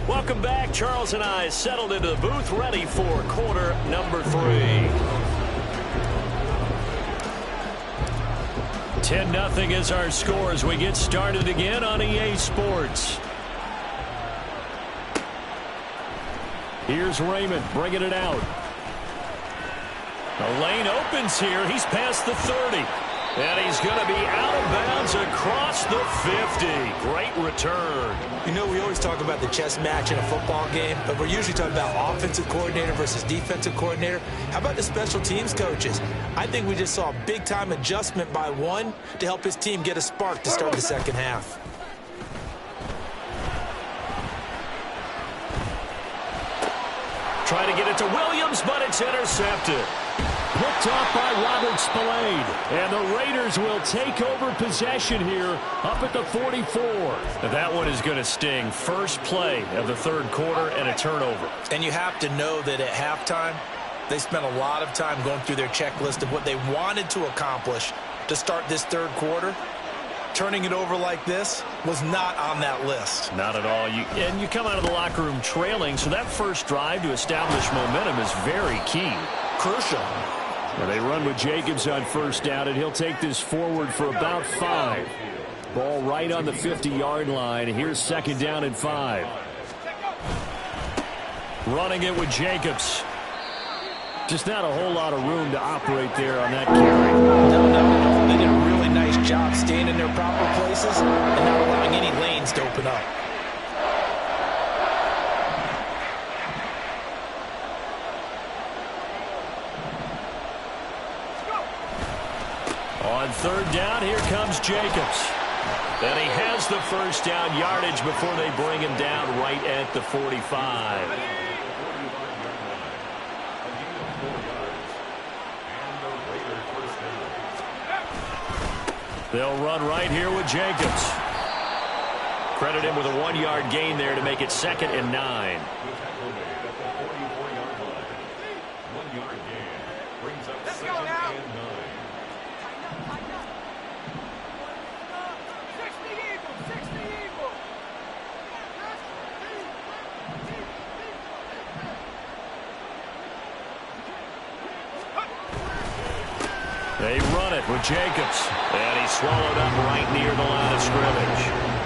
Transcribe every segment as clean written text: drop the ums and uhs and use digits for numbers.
Welcome back. Charles and I settled into the booth, ready for quarter number 3. 10-0 is our score as we get started again on EA Sports. Here's Raymond bringing it out. The lane opens here. He's past the 30. And he's going to be out of bounds across the 50. Great return. You know, we always talk about the chess match in a football game, but we're usually talking about offensive coordinator versus defensive coordinator. How about the special teams coaches? I think we just saw a big-time adjustment by one to help his team get a spark to start the second half. Try to get it to Williams, but it's intercepted. Picked off by Robert Spillane. And the Raiders will take over possession here up at the 44. That one is going to sting. First play of the third quarter and a turnover. And you have to know that at halftime, they spent a lot of time going through their checklist of what they wanted to accomplish to start this third quarter. Turning it over like this was not on that list. Not at all. And you come out of the locker room trailing, so that first drive to establish momentum is very key. Crucial. Well, they run with Jacobs on first down, and he'll take this forward for about 5. Ball right on the 50-yard line. Here's second down and 5. Running it with Jacobs. Just not a whole lot of room to operate there on that carry. No. They did a really nice job staying in their proper places and not allowing any lanes to open up. On third down, here comes Jacobs. And he has the first down yardage before they bring him down right at the 45. They'll run right here with Jacobs. Credit him with a 1-yard gain there to make it 2nd and 9. They run it with Jacobs. And he's swallowed up right near the line of scrimmage.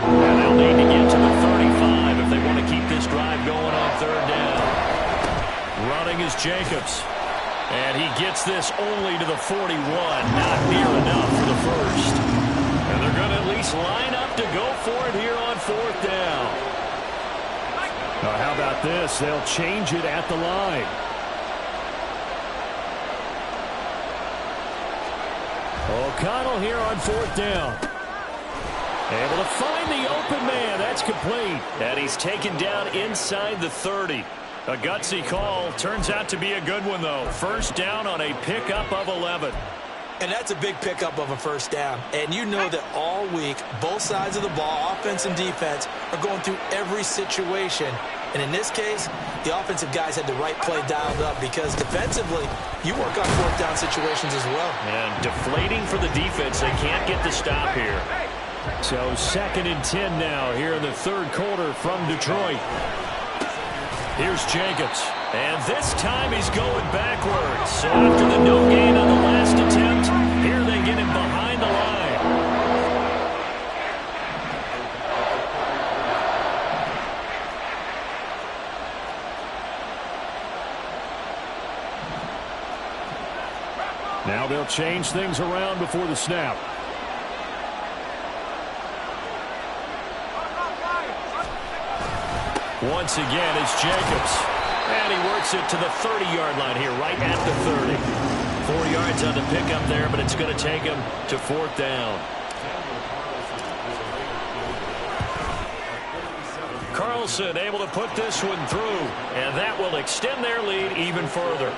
And they'll need to get to the 35 if they want to keep this drive going on third down. Running is Jacobs. And he gets this only to the 41. Not near enough for the first. And they're going to at least line up to go for it here on fourth down. Now, how about this? They'll change it at the line. O'Connell here on fourth down. Able to find the open man. That's complete. And he's taken down inside the 30. A gutsy call. Turns out to be a good one, though. First down on a pickup of 11. And that's a big pickup of a first down. And you know that all week, both sides of the ball, offense and defense, are going through every situation. And in this case, the offensive guys had the right play dialed up because defensively, you work on fourth down situations as well. And deflating for the defense. They can't get the stop here. So 2nd and 10 now here in the third quarter from Detroit. Here's Jacobs. And this time he's going backwards. So after the no gain on the last attempt, here they get him behind the line. Now they'll change things around before the snap. Once again, it's Jacobs. And he works it to the 30-yard line here, right at the 30. 4 yards on the pickup there, but it's going to take him to fourth down. Carlson able to put this one through, and that will extend their lead even further.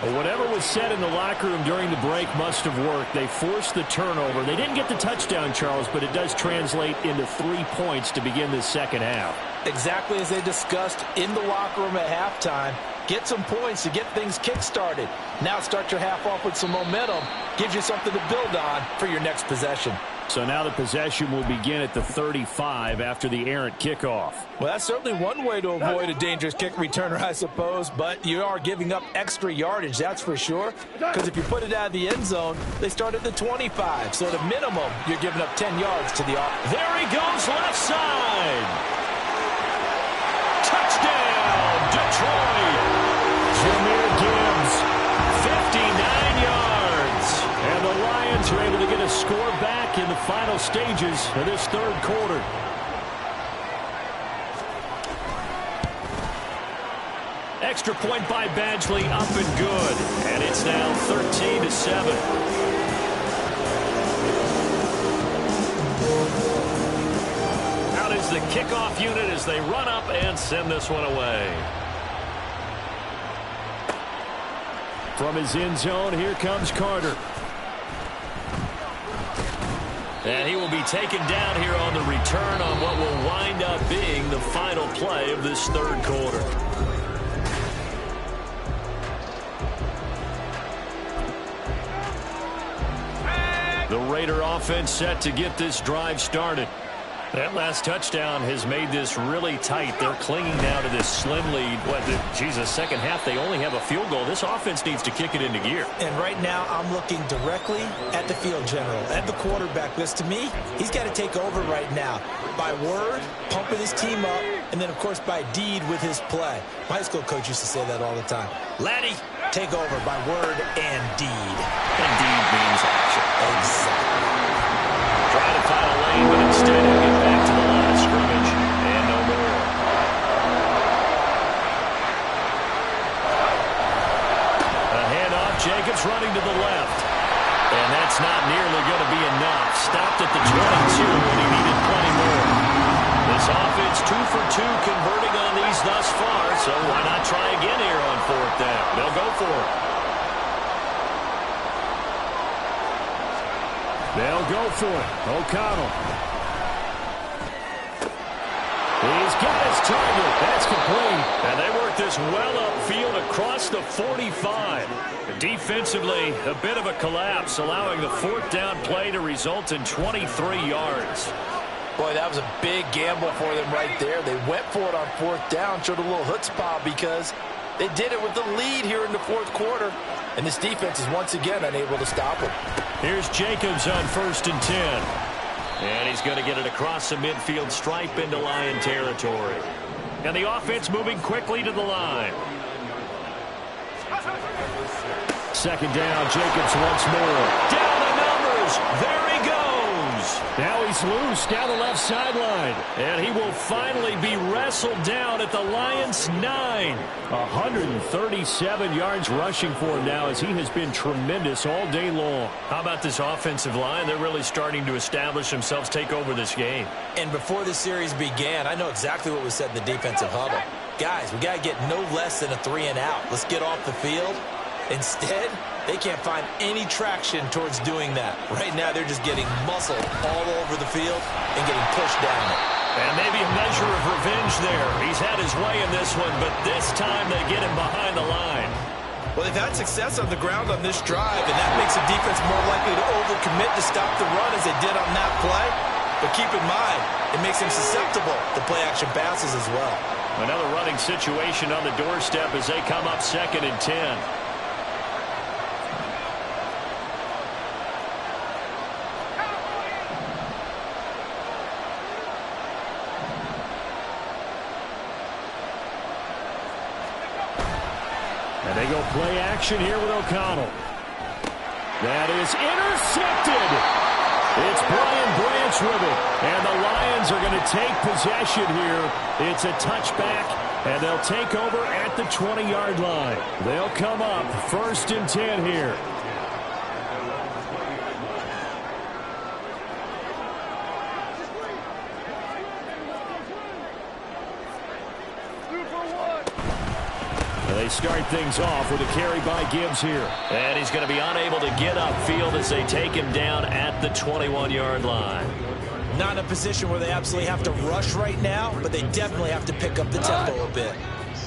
Well, whatever was said in the locker room during the break must have worked. They forced the turnover. They didn't get the touchdown, Charles, but it does translate into 3 points to begin this second half. Exactly as they discussed in the locker room at halftime. Get some points to get things kick-started. Now start your half off with some momentum. Gives you something to build on for your next possession. So now the possession will begin at the 35 after the errant kickoff. Well, that's certainly one way to avoid a dangerous kick returner, I suppose, but you are giving up extra yardage, that's for sure, because if you put it out of the end zone, they start at the 25, so at a minimum, you're giving up 10 yards to the offense. There he goes, left side. Touchdown, Detroit. Jahmyr Gibbs, 59 yards. And the Lions are able to get a score back in the final stages of this third quarter. Extra point by Badgley, up and good. And it's now 13-7. Out is the kickoff unit as they run up and send this one away. From his end zone, here comes Carter. And he will be taken down here on the return on what will wind up being the final play of this third quarter. The Raider offense set to get this drive started. That last touchdown has made this really tight. They're clinging now to this slim lead. The second half, they only have a field goal. This offense needs to kick it into gear. And right now, I'm looking directly at the field general, at the quarterback. Because to me, he's got to take over right now. By word, pumping his team up, and then, of course, by deed with his play. My high school coach used to say that all the time. Laddie, take over by word and deed. And deed means action. Exactly. Trying to find a lane, but instead he'll get back to the line of scrimmage. And no more. A handoff, Jacobs running to the left. And that's not nearly going to be enough. Stopped at the 22, and he needed plenty more. This offense 2 for 2 converting on these thus far, so why not try again here on fourth down? They'll go for it. They'll go for it. O'Connell. He's got his target. That's complete. And they work this well upfield across the 45. Defensively, a bit of a collapse, allowing the fourth down play to result in 23 yards. Boy, that was a big gamble for them right there. They went for it on fourth down, showed a little chutzpah because they did it with the lead here in the fourth quarter. And this defense is once again unable to stop them. Here's Jacobs on 1st and 10. And he's going to get it across the midfield stripe into Lion territory. And the offense moving quickly to the line. Second down, Jacobs once more. Down the numbers. There he goes. Now he's loose down the left sideline. And he will finally be wrestled down at the Lions' 9. 137 yards rushing for him now as he has been tremendous all day long. How about this offensive line? They're really starting to establish themselves, take over this game. And before the series began, I know exactly what was said in the defensive huddle. Guys, we got to get no less than a 3-and-out. Let's get off the field. Instead, they can't find any traction towards doing that. Right now, they're just getting muscled all over the field and getting pushed down. And maybe a measure of revenge there. He's had his way in this one, but this time they get him behind the line. Well, they've had success on the ground on this drive, and that makes the defense more likely to overcommit to stop the run as they did on that play. But keep in mind, it makes them susceptible to play-action passes as well. Another running situation on the doorstep as they come up 2nd and 10. And they go play action here with O'Connell. That is intercepted. It's Brian Branch with it. And the Lions are going to take possession here. It's a touchback, and they'll take over at the 20-yard line. They'll come up 1st and 10 here. They start things off with a carry by Gibbs here. And he's going to be unable to get upfield as they take him down at the 21-yard line. Not in a position where they absolutely have to rush right now, but they definitely have to pick up the tempo a bit.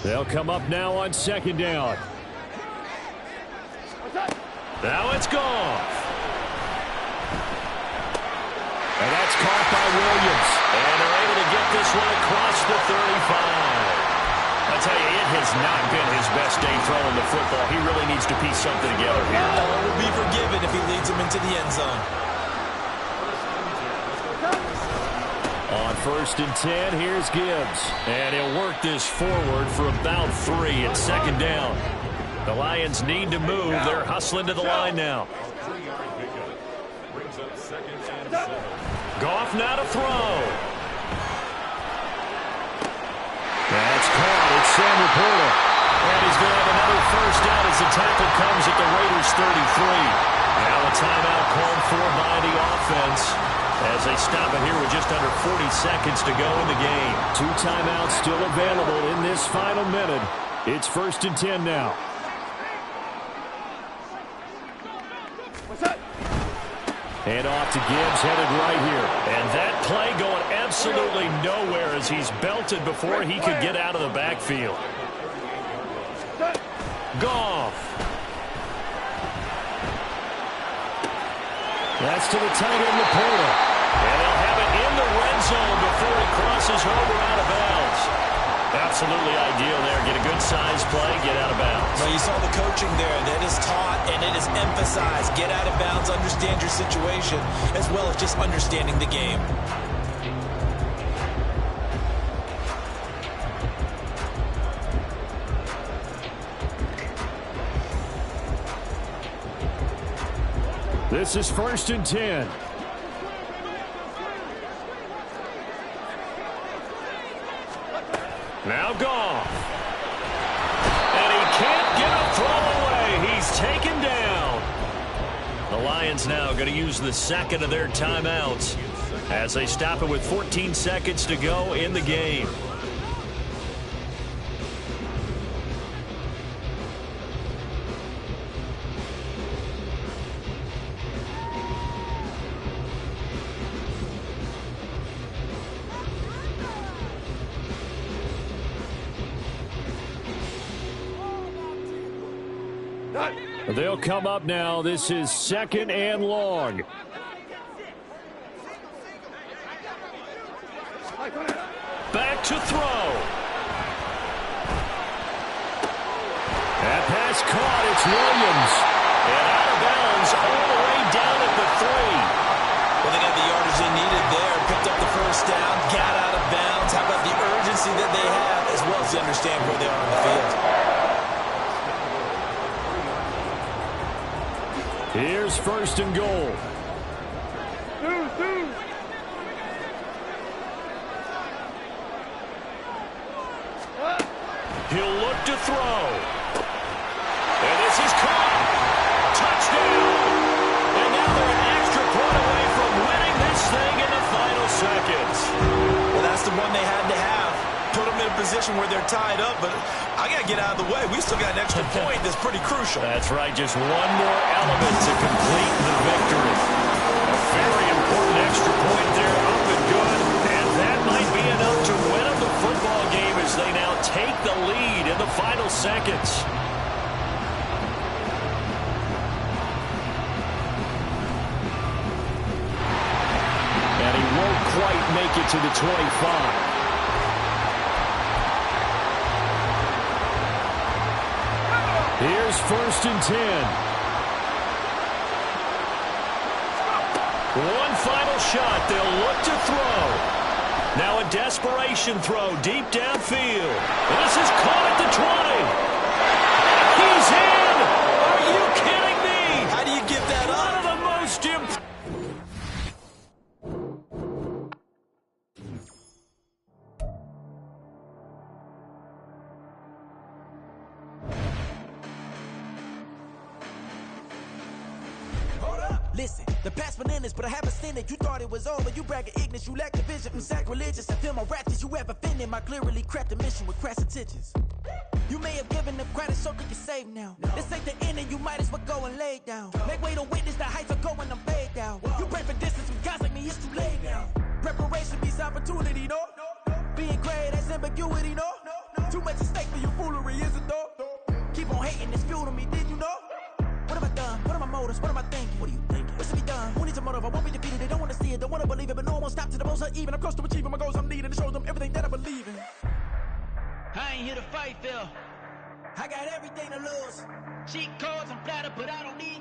They'll come up now on 2nd down. Now it's gone. And that's caught by Williams. And they're able to get this one across the 35. I tell you, it has not been his best day throwing the football. He really needs to piece something together here. All will be forgiven if he leads them into the end zone. On 1st and 10, here's Gibbs. And he'll work this forward for about 3. It's 2nd down. The Lions need to move. They're hustling to the line now. Goff now to throw. That's caught. It's Sam Laporta. And he's going to have another 1st down as the tackle comes at the Raiders' 33. Now a timeout called for by the offense as they stop it here with just under 40 seconds to go in the game. 2 timeouts still available in this final minute. It's 1st and 10 now. Hand off to Gibbs, headed right here. And that play going absolutely nowhere as he's belted before he could get out of the backfield. Goff. That's to the tight end, Laporta. And they'll have it in the red zone before he crosses over out of bounds. Absolutely ideal there. Get a good size play, get out of bounds. Well, you saw the coaching there. That is taught and it is emphasized. Get out of bounds, understand your situation, as well as just understanding the game. This is 1st and 10. Now Goff. And he can't get a throw away. He's taken down. The Lions now going to use the 2nd of their timeouts as they stop it with 14 seconds to go in the game. They'll come up now. This is 2nd and long. Back to throw. That pass caught. It's Williams. And out of bounds all the way down at the 3. Well, they got the yardage they needed there. Picked up the 1st down. Got out of bounds. How about the urgency that they have, as well as to understand where they are on the field. Here's 1st and goal. He'll look to throw. And this is caught. Touchdown. And now they're an extra point away from winning this thing in the final seconds. Well, that's the one they had to have. Put them in a position where they're tied up, but I got to get out of the way. We still got an extra point that's pretty crucial. That's right, just one more element to complete the victory. A very important extra point there, up and good, and that might be enough to win them the football game as they now take the lead in the final seconds. And he won't quite make it to the 25. Here's 1st and 10. One final shot. They'll look to throw. Now a desperation throw deep downfield. And this is caught at the 20. He's in! Are you kidding me? How do you give that up? One of the most impressive. Listen, the past bananas, but I haven't seen it. You thought it was over. You bragging ignorance. You lack the vision. I'm sacrilegious. I feel my rap. Did you ever offended my clearly crafted mission with crass intentions? You may have given them credit so they can save now. This ain't the end and you might as well go and lay down. Make way to witness the heights are going, I'm paid down. You pray for distance with guys like me, it's too late now. Preparation beats opportunity, no? Being great has ambiguity, no? Too much at stake for your foolery, is it though? Keep on hating, it's fuel to me, did you know? What have I done? What am I more motives? What am I thinking? What are you thinking? What's to be done? Who needs a motive? I won't be defeated. They don't want to see it, don't want to believe it, but no one won't stop to the most even. I'm close to achieving my goals. I'm leading to show them everything that I believe in. I ain't here to fight, Phil. I got everything to lose. Cheat codes, I'm flattered, but I don't need